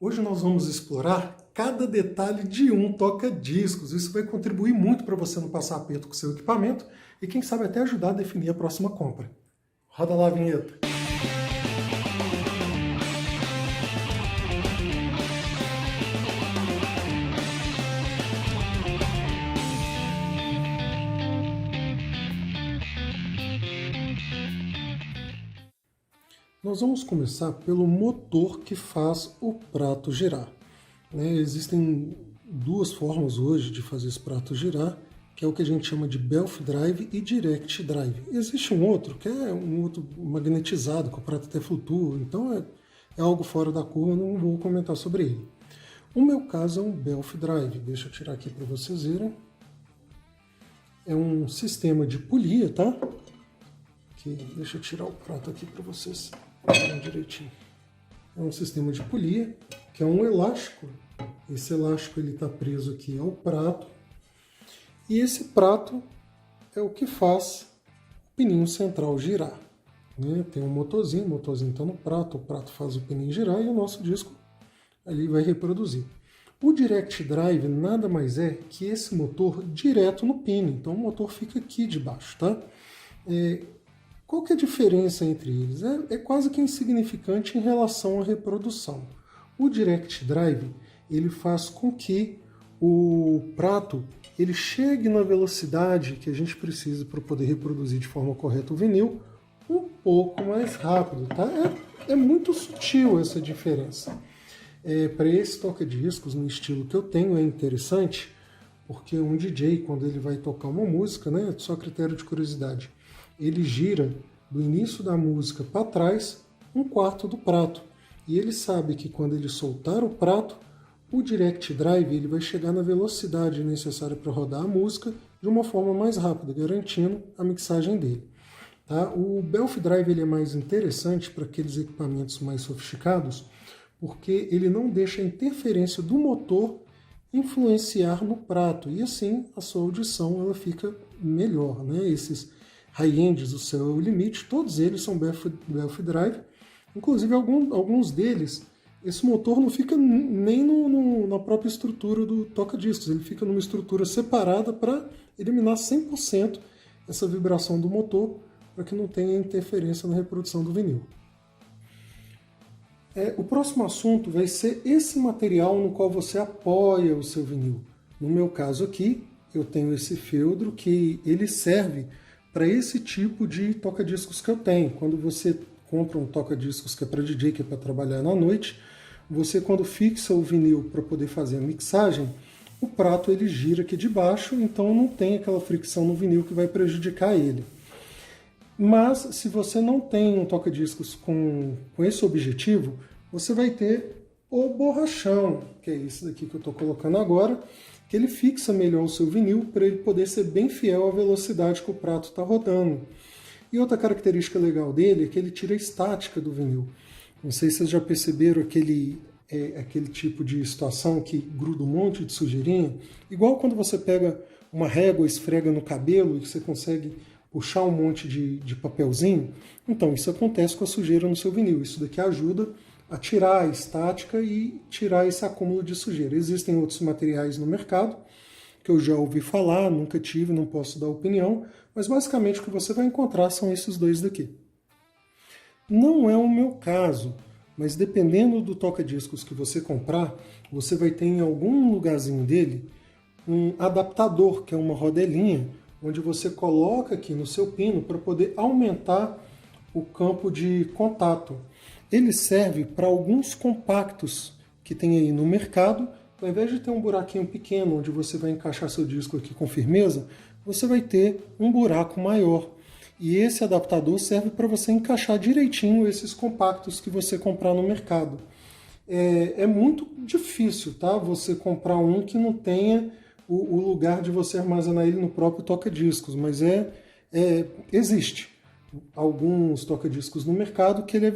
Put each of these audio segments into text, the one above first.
Hoje nós vamos explorar cada detalhe de um toca-discos. Isso vai contribuir muito para você não passar aperto com o seu equipamento e quem sabe até ajudar a definir a próxima compra. Roda lá a vinheta. Nós vamos começar pelo motor que faz o prato girar. Existem duas formas hoje de fazer esse prato girar, que é o que a gente chama de Belf Drive e Direct Drive. Existe um outro, que é um outro magnetizado, que o prato até flutua, então é algo fora da curva, não vou comentar sobre ele. O meu caso é um Belf Drive, deixa eu tirar aqui para vocês verem. É um sistema de polia, tá? Deixa eu tirar o prato aqui para vocês verem direitinho. É um sistema de polia, que é um elástico. Esse elástico está preso aqui ao prato. E esse prato é o que faz o pininho central girar. Tem um motorzinho, o motorzinho está no prato, o prato faz o pininho girar e o nosso disco ali vai reproduzir. O Direct Drive nada mais é que esse motor direto no pino, então o motor fica aqui debaixo, tá? Qual que é a diferença entre eles? É quase que insignificante em relação à reprodução. O Direct Drive ele faz com que o prato ele chegue na velocidade que a gente precisa para poder reproduzir de forma correta o vinil um pouco mais rápido, tá? É muito sutil essa diferença. Para esse toca-discos no estilo que eu tenho é interessante, porque um DJ, quando ele vai tocar uma música, só critério de curiosidade, ele gira do início da música para trás um quarto do prato. E ele sabe que quando ele soltar o prato, o Direct Drive ele vai chegar na velocidade necessária para rodar a música de uma forma mais rápida, garantindo a mixagem dele. Tá? O Belf Drive ele é mais interessante para aqueles equipamentos mais sofisticados, porque ele não deixa a interferência do motor influenciar no prato, e assim a sua audição ela fica melhor. Esses high-ends, o céu é o limite, todos eles são Belf Drive, inclusive alguns deles, esse motor não fica nem na própria estrutura do toca-discos, ele fica numa estrutura separada para eliminar 100% essa vibração do motor, para que não tenha interferência na reprodução do vinil. O próximo assunto vai ser esse material no qual você apoia o seu vinil. No meu caso aqui, eu tenho esse feltro que ele serve para esse tipo de toca-discos que eu tenho. Quando você compra um toca-discos que é para DJ, que é para trabalhar na noite, você quando fixa o vinil para poder fazer a mixagem, o prato ele gira aqui de baixo, então não tem aquela fricção no vinil que vai prejudicar ele. Mas se você não tem um toca-discos com esse objetivo, você vai ter o borrachão, que é esse daqui que eu estou colocando agora, que ele fixa melhor o seu vinil para ele poder ser bem fiel à velocidade que o prato está rodando. E outra característica legal dele é que ele tira a estática do vinil. Não sei se vocês já perceberam aquele tipo de situação que gruda um monte de sujeirinha, igual quando você pega uma régua, esfrega no cabelo e você consegue puxar um monte de papelzinho. Então isso acontece com a sujeira no seu vinil. Isso daqui ajuda a tirar a estática e tirar esse acúmulo de sujeira. Existem outros materiais no mercado que eu já ouvi falar, nunca tive, não posso dar opinião, mas basicamente o que você vai encontrar são esses dois daqui. Não é o meu caso, mas dependendo do toca-discos que você comprar, você vai ter em algum lugarzinho dele um adaptador, que é uma rodelinha, onde você coloca aqui no seu pino para poder aumentar o campo de contato. Ele serve para alguns compactos que tem aí no mercado. Ao invés de ter um buraquinho pequeno onde você vai encaixar seu disco aqui com firmeza, você vai ter um buraco maior. E esse adaptador serve para você encaixar direitinho esses compactos que você comprar no mercado. É muito difícil, tá? Você comprar um que não tenha o lugar de você armazenar ele no próprio toca-discos, mas existe alguns toca-discos no mercado que ele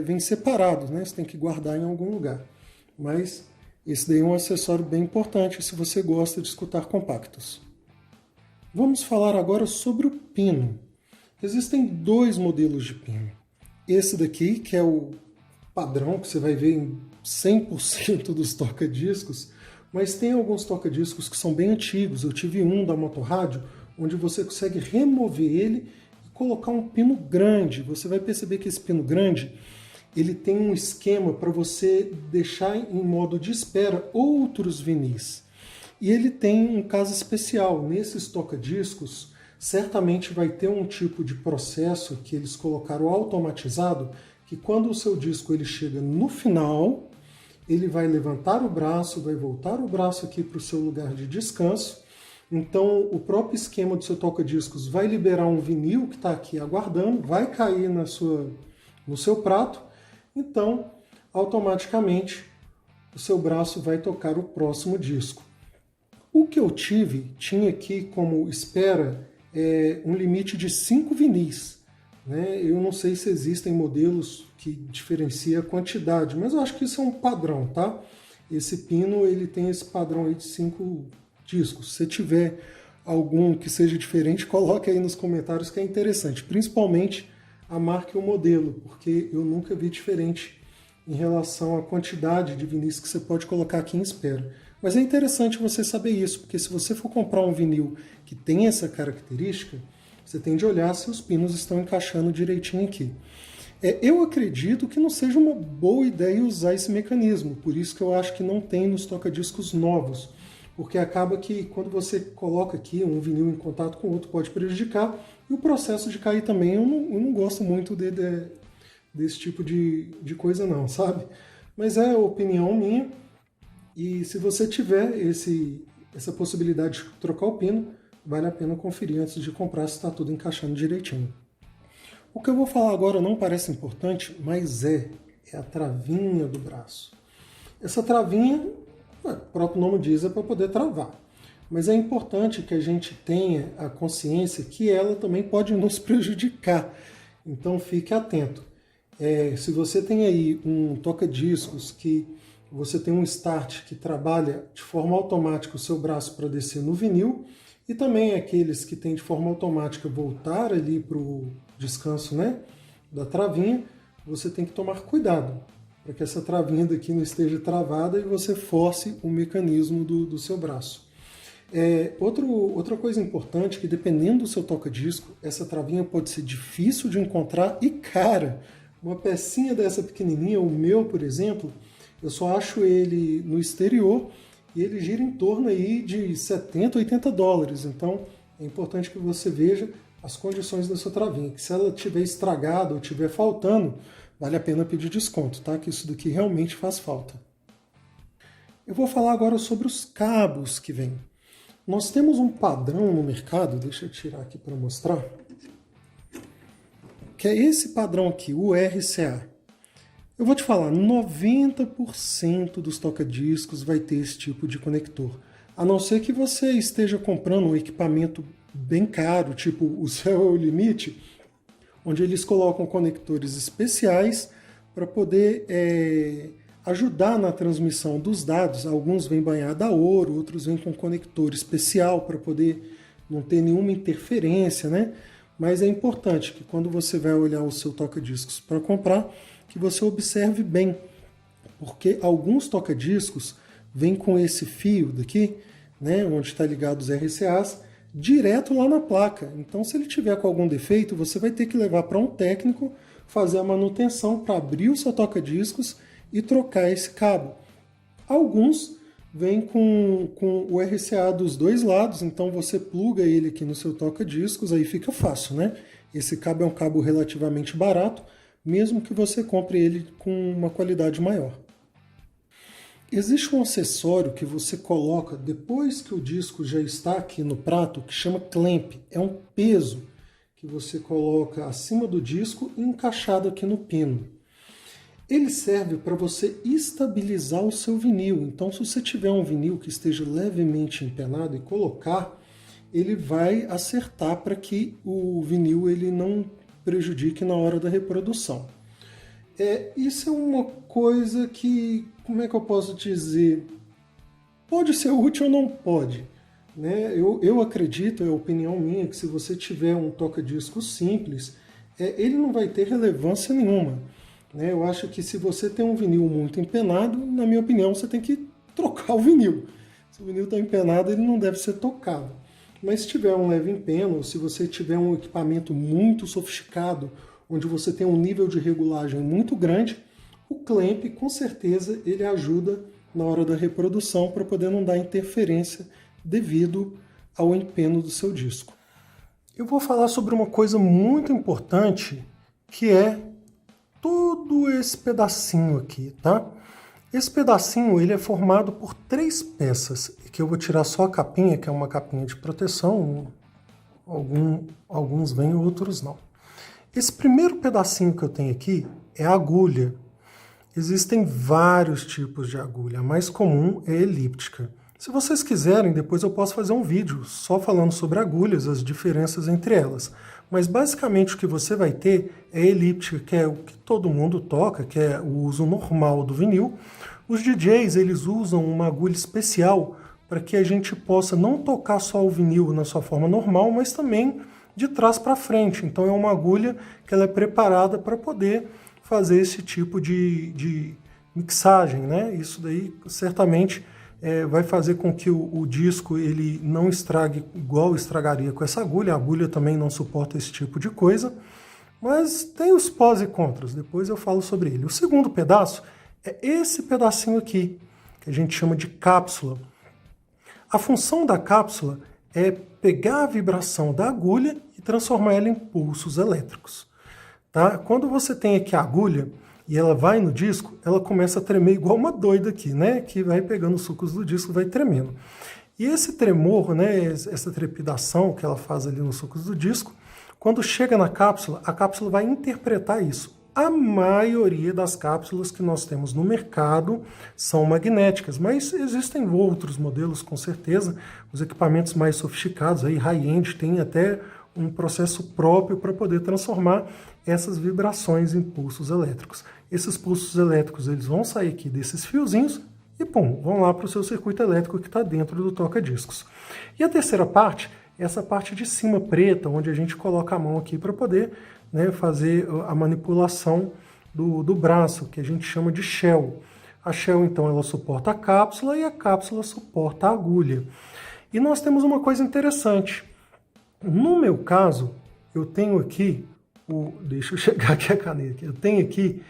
vem separado, Você tem que guardar em algum lugar. Mas esse daí é um acessório bem importante se você gosta de escutar compactos. Vamos falar agora sobre o pino. Existem dois modelos de pino. Esse daqui, que é o padrão, que você vai ver em 100% dos toca-discos, mas tem alguns toca-discos que são bem antigos. Eu tive um da Motorrádio, onde você consegue remover ele e colocar um pino grande. Você vai perceber que esse pino grande, ele tem um esquema para você deixar em modo de espera outros vinis. E ele tem um caso especial. Nesses toca-discos, certamente vai ter um tipo de processo que eles colocaram automatizado, que quando o seu disco ele chega no final, ele vai levantar o braço, vai voltar o braço aqui para o seu lugar de descanso. Então, o próprio esquema do seu toca-discos vai liberar um vinil que está aqui aguardando, vai cair no seu prato. Então, automaticamente, o seu braço vai tocar o próximo disco. O que eu tinha aqui como espera um limite de 5 vinis. Né? Eu não sei se existem modelos que diferenciam a quantidade, mas eu acho que isso é um padrão, tá? Esse pino ele tem esse padrão aí de 5 discos. Se tiver algum que seja diferente, coloque aí nos comentários que é interessante. Principalmente a marca e o modelo, porque eu nunca vi diferente em relação à quantidade de vinis que você pode colocar aqui em espera. Mas é interessante você saber isso, porque se você for comprar um vinil que tem essa característica, você tem de olhar se os pinos estão encaixando direitinho aqui. Eu acredito que não seja uma boa ideia usar esse mecanismo, por isso que eu acho que não tem nos toca-discos novos, porque acaba que quando você coloca aqui um vinil em contato com o outro pode prejudicar, e o processo de cair também eu não gosto muito desse tipo de coisa não, sabe? Mas é a opinião minha, e se você tiver essa possibilidade de trocar o pino, vale a pena conferir antes de comprar se está tudo encaixando direitinho. O que eu vou falar agora não parece importante, mas é a travinha do braço. Essa travinha, o próprio nome diz, é para poder travar. Mas é importante que a gente tenha a consciência que ela também pode nos prejudicar. Então fique atento. Se você tem aí um toca-discos que você tem um start que trabalha de forma automática o seu braço para descer no vinil, e também aqueles que têm de forma automática voltar ali para o descanso, né, da travinha, você tem que tomar cuidado para que essa travinha daqui não esteja travada e você force o mecanismo do seu braço. Outra coisa importante, que dependendo do seu toca-disco, essa travinha pode ser difícil de encontrar e cara. Uma pecinha dessa pequenininha, o meu, por exemplo, eu só acho ele no exterior e ele gira em torno aí de 70, 80 dólares. Então é importante que você veja as condições da sua travinha, que se ela estiver estragada ou estiver faltando, vale a pena pedir desconto, tá? Que isso daqui realmente faz falta. Eu vou falar agora sobre os cabos que vêm. Nós temos um padrão no mercado, deixa eu tirar aqui para mostrar, que é esse padrão aqui, o RCA. Eu vou te falar, 90% dos toca-discos vai ter esse tipo de conector. A não ser que você esteja comprando um equipamento bem caro, tipo o Céu é o Limite, onde eles colocam conectores especiais para poder ajudar na transmissão dos dados. Alguns vêm banhados a ouro, outros vêm com conector especial para poder não ter nenhuma interferência, né? Mas é importante que quando você vai olhar o seu toca-discos para comprar, que você observe bem, porque alguns toca-discos vêm com esse fio daqui, né, onde está ligado os RCAs, direto lá na placa. Então, se ele tiver com algum defeito, você vai ter que levar para um técnico, fazer a manutenção para abrir o seu toca-discos e trocar esse cabo. Alguns vêm com o RCA dos dois lados, então você pluga ele aqui no seu toca-discos, aí fica fácil, né? Esse cabo é um cabo relativamente barato, mesmo que você compre ele com uma qualidade maior. Existe um acessório que você coloca depois que o disco já está aqui no prato, que chama clamp. É um peso que você coloca acima do disco e encaixado aqui no pino. Ele serve para você estabilizar o seu vinil. Então, se você tiver um vinil que esteja levemente empenado e colocar, ele vai acertar para que o vinil ele não prejudique na hora da reprodução. Isso é uma coisa que, como é que eu posso dizer, pode ser útil ou não pode. Né? Eu acredito, é a opinião minha, que se você tiver um toca-disco simples, ele não vai ter relevância nenhuma. né? Eu acho que se você tem um vinil muito empenado, na minha opinião, você tem que trocar o vinil. Se o vinil está empenado, ele não deve ser tocado. Mas se tiver um leve empeno, ou se você tiver um equipamento muito sofisticado, onde você tem um nível de regulagem muito grande, o clamp, com certeza, ele ajuda na hora da reprodução para poder não dar interferência devido ao empeno do seu disco. Eu vou falar sobre uma coisa muito importante, que é todo esse pedacinho aqui, tá? Esse pedacinho ele é formado por 3 peças, que eu vou tirar só a capinha, que é uma capinha de proteção, alguns vêm, outros não. Esse primeiro pedacinho que eu tenho aqui é a agulha. Existem vários tipos de agulha, a mais comum é a elíptica. Se vocês quiserem, depois eu posso fazer um vídeo só falando sobre agulhas, as diferenças entre elas. Mas basicamente o que você vai ter é a elíptica, que é o que todo mundo toca, que é o uso normal do vinil. Os DJs, eles usam uma agulha especial para que a gente possa não tocar só o vinil na sua forma normal, mas também de trás para frente. Então é uma agulha que ela é preparada para poder fazer esse tipo de mixagem, né? Isso daí certamente vai fazer com que o disco ele não estrague igual estragaria com essa agulha. A agulha também não suporta esse tipo de coisa, mas tem os pós e contras, depois eu falo sobre ele. O segundo pedaço é esse pedacinho aqui, que a gente chama de cápsula. A função da cápsula é pegar a vibração da agulha e transformar ela em pulsos elétricos. Tá? Quando você tem aqui a agulha e ela vai no disco, ela começa a tremer igual uma doida aqui, né? Que vai pegando os sucos do disco, vai tremendo. E esse tremor, né, essa trepidação que ela faz ali nos sucos do disco, quando chega na cápsula, a cápsula vai interpretar isso. A maioria das cápsulas que nós temos no mercado são magnéticas, mas existem outros modelos com certeza. Os equipamentos mais sofisticados, aí high-end, tem até um processo próprio para poder transformar essas vibrações em pulsos elétricos. Esses pulsos elétricos eles vão sair aqui desses fiozinhos e pum, vão lá para o seu circuito elétrico que está dentro do toca-discos. E a terceira parte é essa parte de cima preta, onde a gente coloca a mão aqui para poder, né, fazer a manipulação do braço, que a gente chama de shell. A shell, então, ela suporta a cápsula e a cápsula suporta a agulha. E nós temos uma coisa interessante. No meu caso, eu tenho aqui, deixa eu chegar aqui a caneta, eu tenho aqui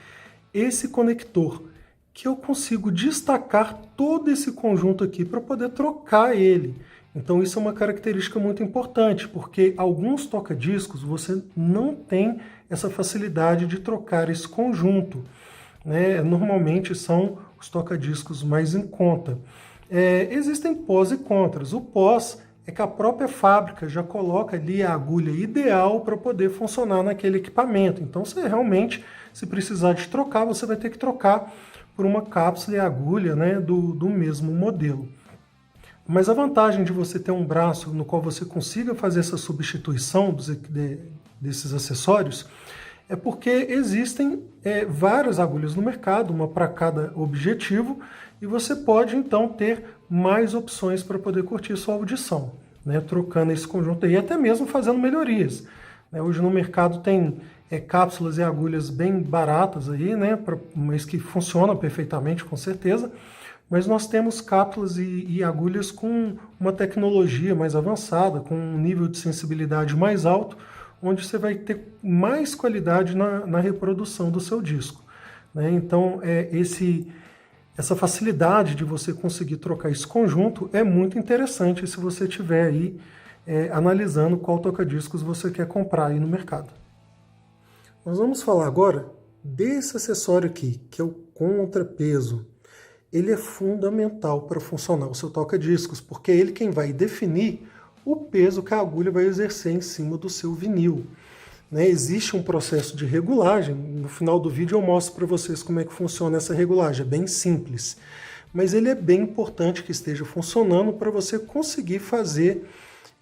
esse conector, que eu consigo destacar todo esse conjunto aqui para poder trocar ele. Então isso é uma característica muito importante, porque alguns toca-discos você não tem essa facilidade de trocar esse conjunto, né? Normalmente são os toca-discos mais em conta. Existem pós e contras. O pós é que a própria fábrica já coloca ali a agulha ideal para poder funcionar naquele equipamento. Então, você realmente, se precisar de trocar, você vai ter que trocar por uma cápsula e agulha, né, do mesmo modelo. Mas a vantagem de você ter um braço no qual você consiga fazer essa substituição desses acessórios é porque existem várias agulhas no mercado, uma para cada objetivo, e você pode então ter mais opções para poder curtir sua audição, né, trocando esse conjunto aí, até mesmo fazendo melhorias. Hoje no mercado tem cápsulas e agulhas bem baratas aí, né, mas que funcionam perfeitamente, com certeza. Mas nós temos cápsulas e agulhas com uma tecnologia mais avançada, com um nível de sensibilidade mais alto, onde você vai ter mais qualidade na reprodução do seu disco, né? Então, essa facilidade de você conseguir trocar esse conjunto é muito interessante se você estiver aí analisando qual toca-discos você quer comprar aí no mercado. Nós vamos falar agora desse acessório aqui, que é o contrapeso. Ele é fundamental para funcionar o seu toca-discos, porque é ele quem vai definir o peso que a agulha vai exercer em cima do seu vinil. Existe um processo de regulagem, no final do vídeo eu mostro para vocês como é que funciona essa regulagem, é bem simples. Mas ele é bem importante que esteja funcionando para você conseguir fazer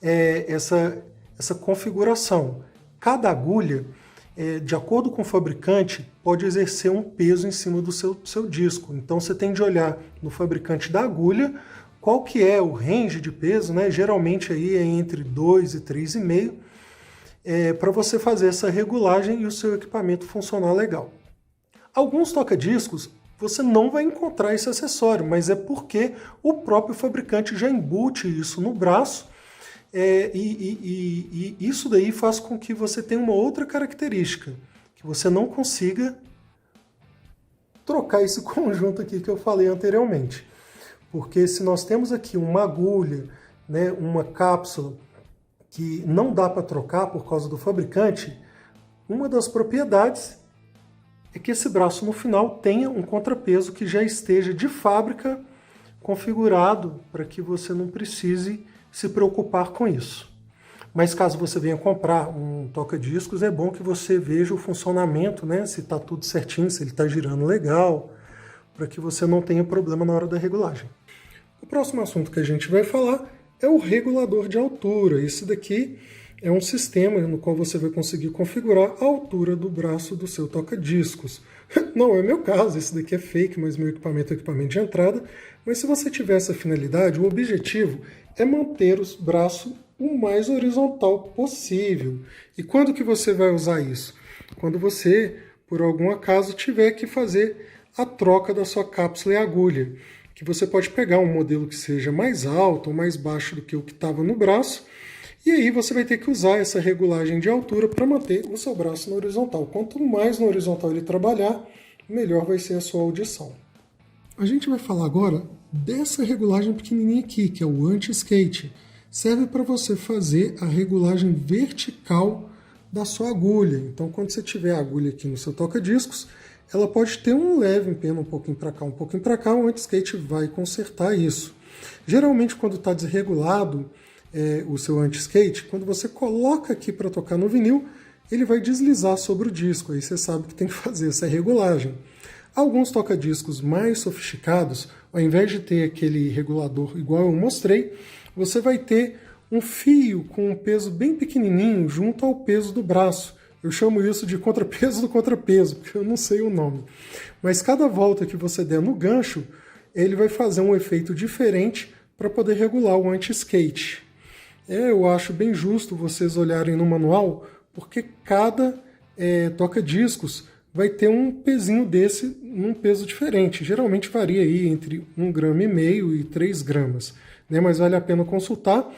essa configuração. Cada agulha, de acordo com o fabricante, pode exercer um peso em cima do seu disco. Então você tem de olhar no fabricante da agulha qual que é o range de peso, né? Geralmente aí é entre 2 e 3,5, para você fazer essa regulagem e o seu equipamento funcionar legal. Alguns toca-discos você não vai encontrar esse acessório, mas é porque o próprio fabricante já embute isso no braço, e isso daí faz com que você tenha uma outra característica, que você não consiga trocar esse conjunto aqui que eu falei anteriormente. Porque se nós temos aqui uma agulha, né, uma cápsula que não dá para trocar por causa do fabricante, uma das propriedades é que esse braço no final tenha um contrapeso que já esteja de fábrica configurado para que você não precise se preocupar com isso. Mas caso você venha comprar um toca-discos, é bom que você veja o funcionamento, né? Se está tudo certinho, se ele está girando legal, para que você não tenha problema na hora da regulagem. O próximo assunto que a gente vai falar é o regulador de altura. Esse daqui é um sistema no qual você vai conseguir configurar a altura do braço do seu toca-discos. Não é meu caso, esse daqui é fake, mas meu equipamento é equipamento de entrada. Mas se você tiver essa finalidade, o objetivo é manter o braço o mais horizontal possível. E quando que você vai usar isso? Quando você, por algum acaso, tiver que fazer a troca da sua cápsula e agulha. Que você pode pegar um modelo que seja mais alto ou mais baixo do que o que estava no braço, e aí você vai ter que usar essa regulagem de altura para manter o seu braço na horizontal. Quanto mais na horizontal ele trabalhar, melhor vai ser a sua audição. A gente vai falar agora dessa regulagem pequenininha aqui, que é o anti-skate. Serve para você fazer a regulagem vertical da sua agulha. Então, quando você tiver a agulha aqui no seu toca-discos, ela pode ter um leve empeno um pouquinho para cá, um pouquinho para cá, o anti-skate vai consertar isso. Geralmente, quando está desregulado o seu anti-skate, quando você coloca aqui para tocar no vinil, ele vai deslizar sobre o disco, aí você sabe que tem que fazer essa regulagem. Alguns toca-discos mais sofisticados, ao invés de ter aquele regulador igual eu mostrei, você vai ter um fio com um peso bem pequenininho junto ao peso do braço. Eu chamo isso de contrapeso do contrapeso, porque eu não sei o nome. Mas cada volta que você der no gancho, ele vai fazer um efeito diferente para poder regular o anti-skate. Eu acho bem justo vocês olharem no manual, porque cada toca-discos vai ter um pezinho desse num peso diferente. Geralmente varia aí entre 1,5 grama e 3 gramas. Né? Mas vale a pena consultar,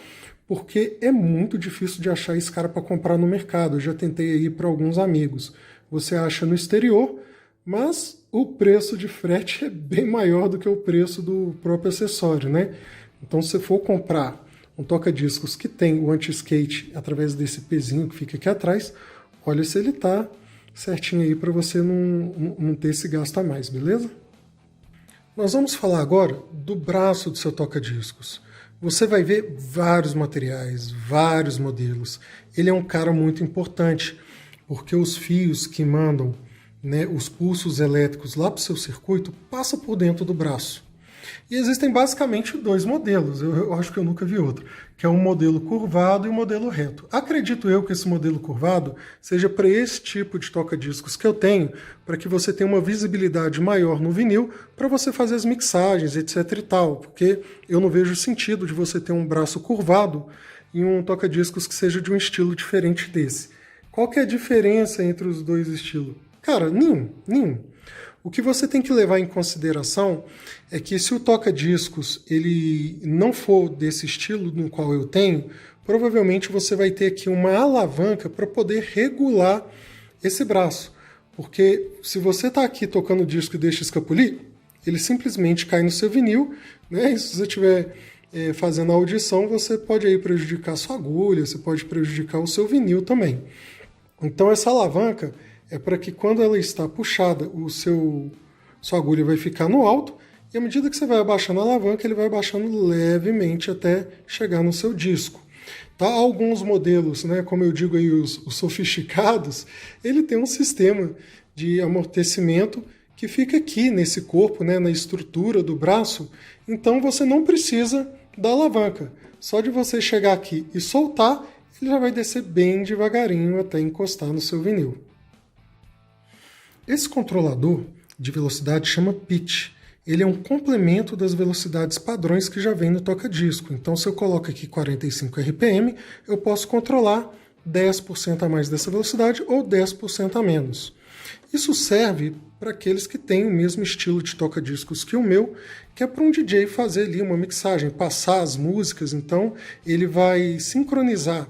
porque é muito difícil de achar esse cara para comprar no mercado. Eu já tentei aí para alguns amigos. Você acha no exterior, mas o preço de frete é bem maior do que o preço do próprio acessório, né? Então, se você for comprar um toca-discos que tem o anti-skate através desse pezinho que fica aqui atrás, olha se ele está certinho aí para você não ter esse gasto a mais, beleza? Nós vamos falar agora do braço do seu toca-discos. Você vai ver vários materiais, vários modelos. Ele é um cara muito importante, porque os fios que mandam, né, os pulsos elétricos lá para o seu circuito passam por dentro do braço. E existem basicamente 2 modelos, eu acho que eu nunca vi outro, que é um modelo curvado e um modelo reto. Acredito eu que esse modelo curvado seja para esse tipo de toca-discos que eu tenho, para que você tenha uma visibilidade maior no vinil, para você fazer as mixagens, etc e tal, porque eu não vejo sentido de você ter um braço curvado em um toca-discos que seja de um estilo diferente desse. Qual que é a diferença entre os 2 estilos? Cara, nenhum. O que você tem que levar em consideração é que se o toca-discos ele não for desse estilo no qual eu tenho, provavelmente você vai ter aqui uma alavanca para poder regular esse braço. Porque se você está aqui tocando o disco e deixa escapulir, ele simplesmente cai no seu vinil, né? E se você estiver fazendo a audição, você pode aí prejudicar a sua agulha, você pode prejudicar o seu vinil também. Então essa alavanca é para que quando ela está puxada, sua agulha vai ficar no alto, e à medida que você vai abaixando a alavanca, ele vai abaixando levemente até chegar no seu disco. Tá? Alguns modelos, né, como eu digo aí, os sofisticados, ele tem um sistema de amortecimento que fica aqui nesse corpo, né, na estrutura do braço, então você não precisa da alavanca. Só de você chegar aqui e soltar, ele já vai descer bem devagarinho até encostar no seu vinil. Esse controlador de velocidade chama pitch. Ele é um complemento das velocidades padrões que já vem no toca-disco. Então, se eu coloco aqui 45 RPM, eu posso controlar 10% a mais dessa velocidade ou 10% a menos. Isso serve para aqueles que têm o mesmo estilo de toca-discos que o meu, que é para um DJ fazer ali uma mixagem, passar as músicas. Então ele vai sincronizar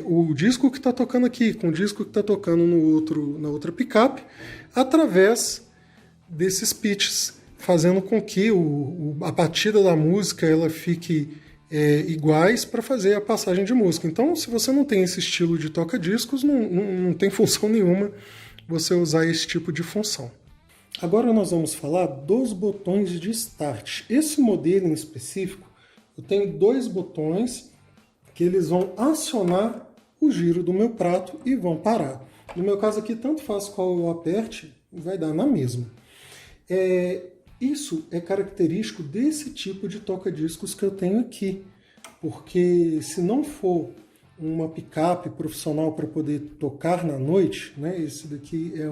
o disco que está tocando aqui com o disco que está tocando na outra picape, através desses pitches, fazendo com que a batida da música ela fique iguais para fazer a passagem de música. Então, se você não tem esse estilo de toca-discos, não tem função nenhuma você usar esse tipo de função. Agora nós vamos falar dos botões de start. Esse modelo em específico, eu tenho 2 botões que eles vão acionar o giro do meu prato e vão parar. No meu caso aqui, tanto faz qual eu aperte, vai dar na mesma. Isso é característico desse tipo de toca-discos que eu tenho aqui, porque se não for uma picape profissional para poder tocar na noite, né, esse daqui é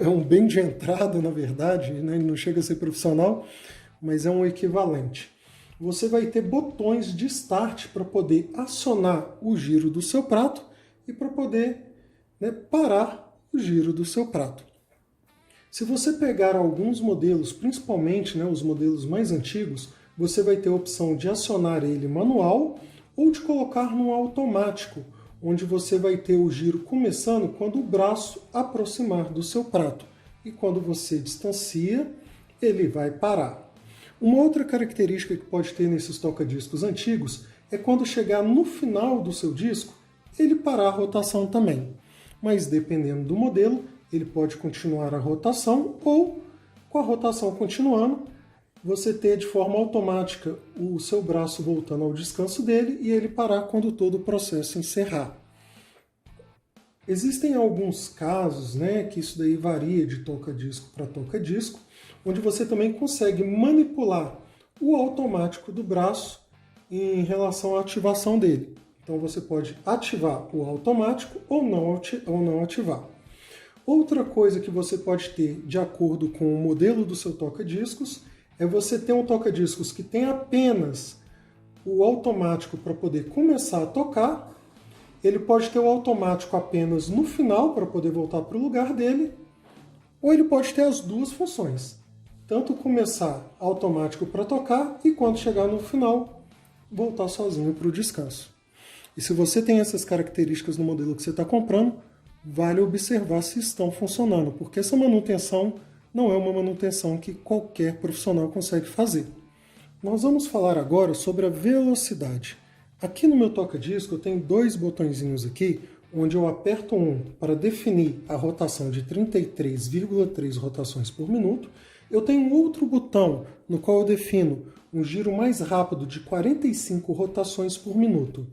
um bem de entrada, na verdade, né, ele não chega a ser profissional, mas é um equivalente. Você vai ter botões de start para poder acionar o giro do seu prato e para poder, né, parar o giro do seu prato. Se você pegar alguns modelos, principalmente, né, os modelos mais antigos, você vai ter a opção de acionar ele manual ou de colocar no automático, onde você vai ter o giro começando quando o braço aproximar do seu prato. E quando você distancia, ele vai parar. Uma outra característica que pode ter nesses toca-discos antigos é quando chegar no final do seu disco, ele parar a rotação também. Mas dependendo do modelo, ele pode continuar a rotação ou, com a rotação continuando, você ter de forma automática o seu braço voltando ao descanso dele e ele parar quando todo o processo encerrar. Existem alguns casos, né, que isso daí varia de toca-disco para toca-disco, onde você também consegue manipular o automático do braço em relação à ativação dele. Então você pode ativar o automático ou não ativar. Outra coisa que você pode ter de acordo com o modelo do seu toca-discos é você ter um toca-discos que tem apenas o automático para poder começar a tocar. Ele pode ter o automático apenas no final para poder voltar para o lugar dele, ou ele pode ter as duas funções. Tanto começar automático para tocar e quando chegar no final, voltar sozinho para o descanso. E se você tem essas características no modelo que você está comprando, vale observar se estão funcionando, porque essa manutenção não é uma manutenção que qualquer profissional consegue fazer. Nós vamos falar agora sobre a velocidade. Aqui no meu toca-disco eu tenho 2 botõezinhos aqui, onde eu aperto um para definir a rotação de 33,3 rotações por minuto. Eu tenho outro botão no qual eu defino um giro mais rápido de 45 rotações por minuto.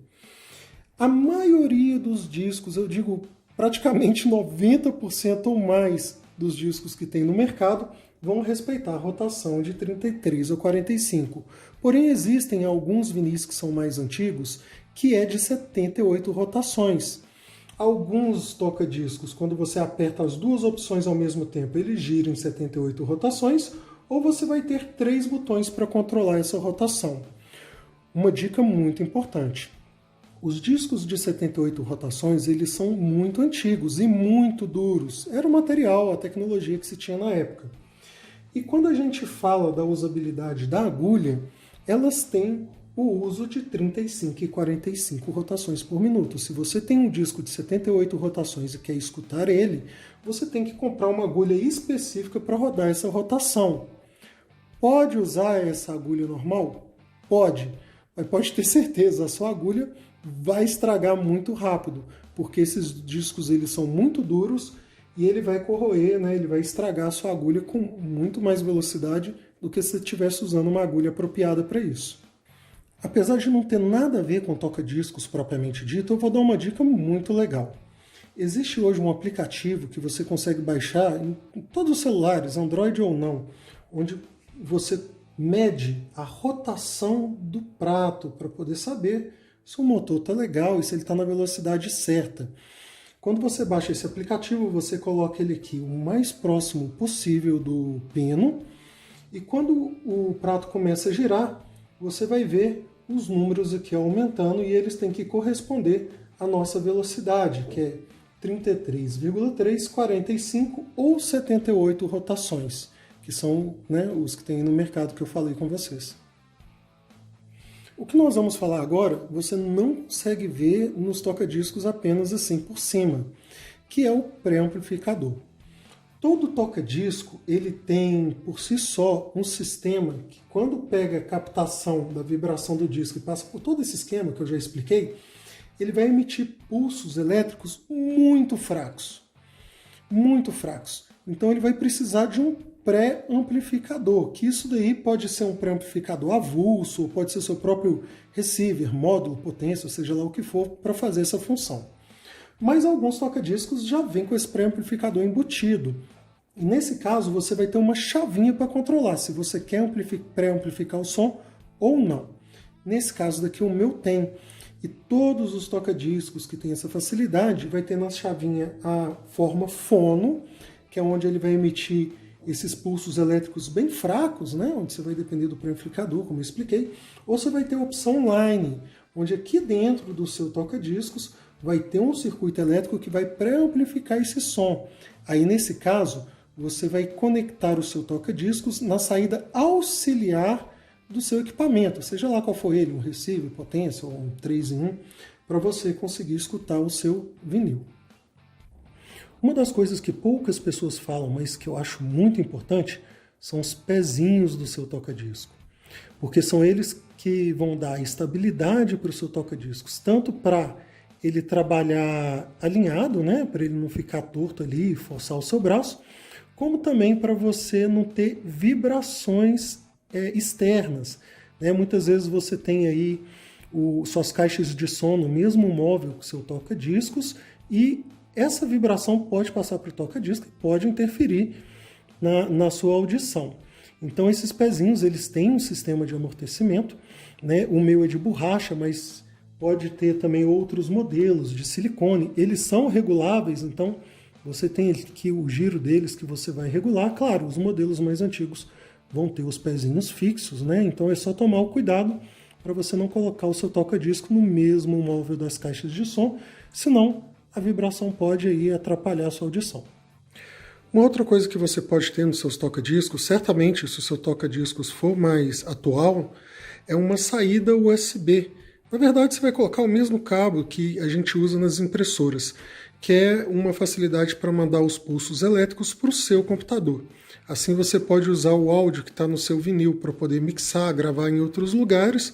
A maioria dos discos, eu digo praticamente 90% ou mais dos discos que tem no mercado, vão respeitar a rotação de 33 ou 45. Porém, existem alguns vinis que são mais antigos, que é de 78 rotações. Alguns toca-discos, quando você aperta as duas opções ao mesmo tempo, ele gira em 78 rotações, ou você vai ter 3 botões para controlar essa rotação. Uma dica muito importante. Os discos de 78 rotações, eles são muito antigos e muito duros. Era o material, a tecnologia que se tinha na época. E quando a gente fala da usabilidade da agulha, elas têm o uso de 35 e 45 rotações por minuto. Se você tem um disco de 78 rotações e quer escutar ele, você tem que comprar uma agulha específica para rodar essa rotação. Pode usar essa agulha normal? Pode, mas pode ter certeza, a sua agulha vai estragar muito rápido, porque esses discos eles são muito duros e ele vai corroer, né? Ele vai estragar a sua agulha com muito mais velocidade do que se você estivesse usando uma agulha apropriada para isso. Apesar de não ter nada a ver com toca-discos propriamente dito, eu vou dar uma dica muito legal. Existe hoje um aplicativo que você consegue baixar em todos os celulares, Android ou não, onde você mede a rotação do prato para poder saber se o motor está legal e se ele está na velocidade certa. Quando você baixa esse aplicativo, você coloca ele aqui o mais próximo possível do pino e quando o prato começa a girar, você vai ver os números aqui aumentando e eles têm que corresponder à nossa velocidade, que é 33,3, 45 ou 78 rotações, que são, né, os que tem no mercado que eu falei com vocês. O que nós vamos falar agora, você não consegue ver nos toca-discos apenas assim por cima, que é o pré-amplificador. Todo toca-disco, ele tem por si só um sistema que, quando pega a captação da vibração do disco e passa por todo esse esquema que eu já expliquei, ele vai emitir pulsos elétricos muito fracos. Muito fracos. Então ele vai precisar de um pré-amplificador, que isso daí pode ser um pré-amplificador avulso, ou pode ser seu próprio receiver, módulo, potência, ou seja lá o que for, para fazer essa função. Mas alguns toca-discos já vêm com esse pré-amplificador embutido. E nesse caso você vai ter uma chavinha para controlar se você quer pré-amplificar o som ou não. Nesse caso daqui o meu tem. E todos os toca-discos que têm essa facilidade vai ter na chavinha a forma fono, que é onde ele vai emitir esses pulsos elétricos bem fracos, né? Onde você vai depender do pré-amplificador, como eu expliquei. Ou você vai ter a opção line, onde aqui dentro do seu toca-discos vai ter um circuito elétrico que vai pré-amplificar esse som. Aí nesse caso, você vai conectar o seu toca-discos na saída auxiliar do seu equipamento, seja lá qual for ele, um receiver, potência ou um 3 em 1, para você conseguir escutar o seu vinil. Uma das coisas que poucas pessoas falam, mas que eu acho muito importante, são os pezinhos do seu toca-disco. Porque são eles que vão dar estabilidade para o seu toca-discos, tanto para ele trabalhar alinhado, né, para ele não ficar torto ali e forçar o seu braço, como também para você não ter vibrações externas. Né? Muitas vezes você tem aí suas caixas de som no mesmo móvel que o seu toca-discos e essa vibração pode passar para o toca-disco e pode interferir na sua audição. Então esses pezinhos eles têm um sistema de amortecimento, né? O meu é de borracha, mas pode ter também outros modelos de silicone. Eles são reguláveis, então você tem aqui o giro deles que você vai regular. Claro, os modelos mais antigos vão ter os pezinhos fixos, né? Então é só tomar o cuidado para você não colocar o seu toca-disco no mesmo móvel das caixas de som, senão a vibração pode aí atrapalhar a sua audição. Uma outra coisa que você pode ter nos seus toca-discos, certamente se o seu toca-discos for mais atual, é uma saída USB. Na verdade, você vai colocar o mesmo cabo que a gente usa nas impressoras, que é uma facilidade para mandar os pulsos elétricos para o seu computador. Assim você pode usar o áudio que está no seu vinil para poder mixar, gravar em outros lugares,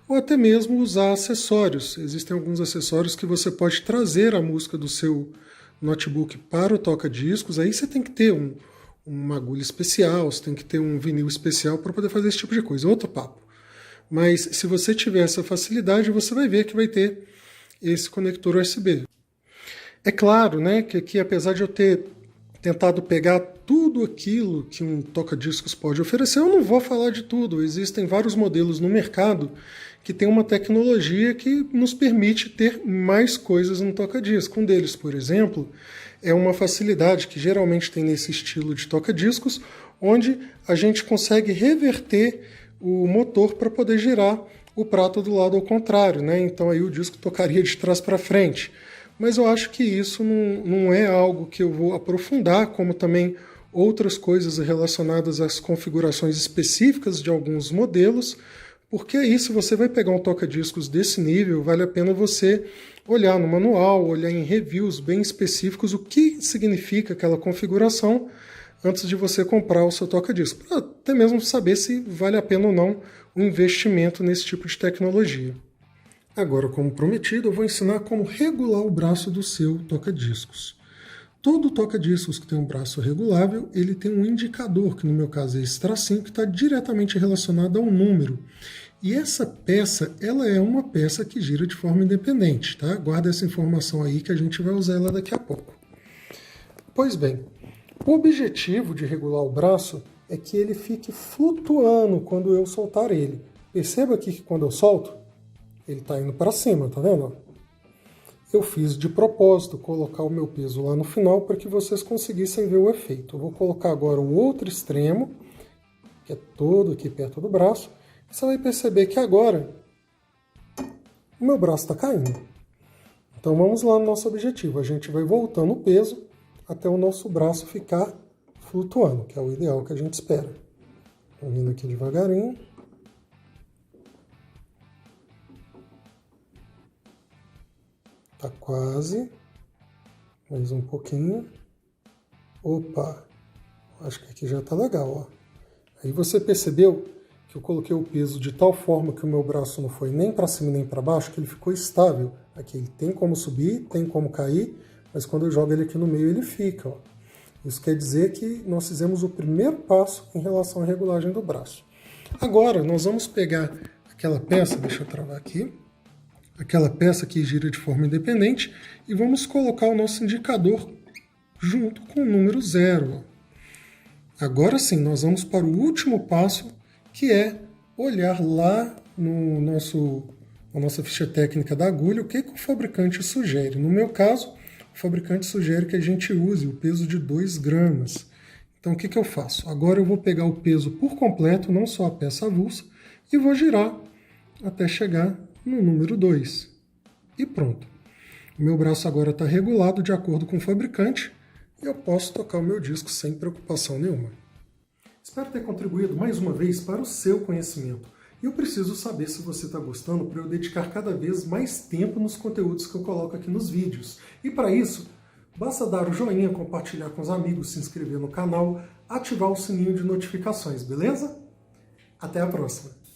ou até mesmo usar acessórios. Existem alguns acessórios que você pode trazer a música do seu notebook para o toca-discos. Aí você tem que ter uma agulha especial, você tem que ter um vinil especial para poder fazer esse tipo de coisa. Outro papo. Mas se você tiver essa facilidade, você vai ver que vai ter esse conector USB. É claro, né, que aqui, apesar de eu ter tentado pegar tudo aquilo que um toca-discos pode oferecer, eu não vou falar de tudo. Existem vários modelos no mercado que tem uma tecnologia que nos permite ter mais coisas no toca-disco. Um deles, por exemplo, é uma facilidade que geralmente tem nesse estilo de toca-discos, onde a gente consegue reverter o motor para poder girar o prato do lado ao contrário, né? Então aí o disco tocaria de trás para frente. Mas eu acho que isso não é algo que eu vou aprofundar, como também outras coisas relacionadas às configurações específicas de alguns modelos, porque aí se você vai pegar um toca-discos desse nível, vale a pena você olhar no manual, olhar em reviews bem específicos o que significa aquela configuração antes de você comprar o seu toca-disco, para até mesmo saber se vale a pena ou não o investimento nesse tipo de tecnologia. Agora, como prometido, eu vou ensinar como regular o braço do seu toca-discos. Todo toca-discos que tem um braço regulável, ele tem um indicador, que no meu caso é esse tracinho, que está diretamente relacionado ao número. E essa peça, ela é uma peça que gira de forma independente, tá? Guarda essa informação aí que a gente vai usar ela daqui a pouco. Pois bem, o objetivo de regular o braço é que ele fique flutuando quando eu soltar ele. Perceba aqui que quando eu solto, ele está indo para cima, tá vendo? Eu fiz de propósito colocar o meu peso lá no final para que vocês conseguissem ver o efeito. Eu vou colocar agora o outro extremo, que é todo aqui perto do braço. Você vai perceber que agora o meu braço está caindo. Então vamos lá no nosso objetivo. A gente vai voltando o peso até o nosso braço ficar flutuando, que é o ideal que a gente espera. Vou vindo aqui devagarinho. Tá quase. Mais um pouquinho. Opa! Acho que aqui já tá legal, ó. Aí você percebeu que eu coloquei o peso de tal forma que o meu braço não foi nem para cima nem para baixo, que ele ficou estável. Aqui ele tem como subir, tem como cair, mas quando eu jogo ele aqui no meio ele fica, ó. Isso quer dizer que nós fizemos o primeiro passo em relação à regulagem do braço. Agora nós vamos pegar aquela peça, deixa eu travar aqui, aquela peça que gira de forma independente e vamos colocar o nosso indicador junto com o número 0. Agora sim, nós vamos para o último passo, que é olhar lá no na nossa ficha técnica da agulha o que o fabricante sugere. No meu caso, o fabricante sugere que a gente use o peso de 2 gramas. Então o que eu faço? Agora eu vou pegar o peso por completo, não só a peça avulsa, e vou girar até chegar no número 2. E pronto. O meu braço agora está regulado de acordo com o fabricante e eu posso tocar o meu disco sem preocupação nenhuma. Espero ter contribuído mais uma vez para o seu conhecimento. E eu preciso saber se você está gostando para eu dedicar cada vez mais tempo nos conteúdos que eu coloco aqui nos vídeos. E para isso, basta dar o joinha, compartilhar com os amigos, se inscrever no canal, ativar o sininho de notificações, beleza? Até a próxima!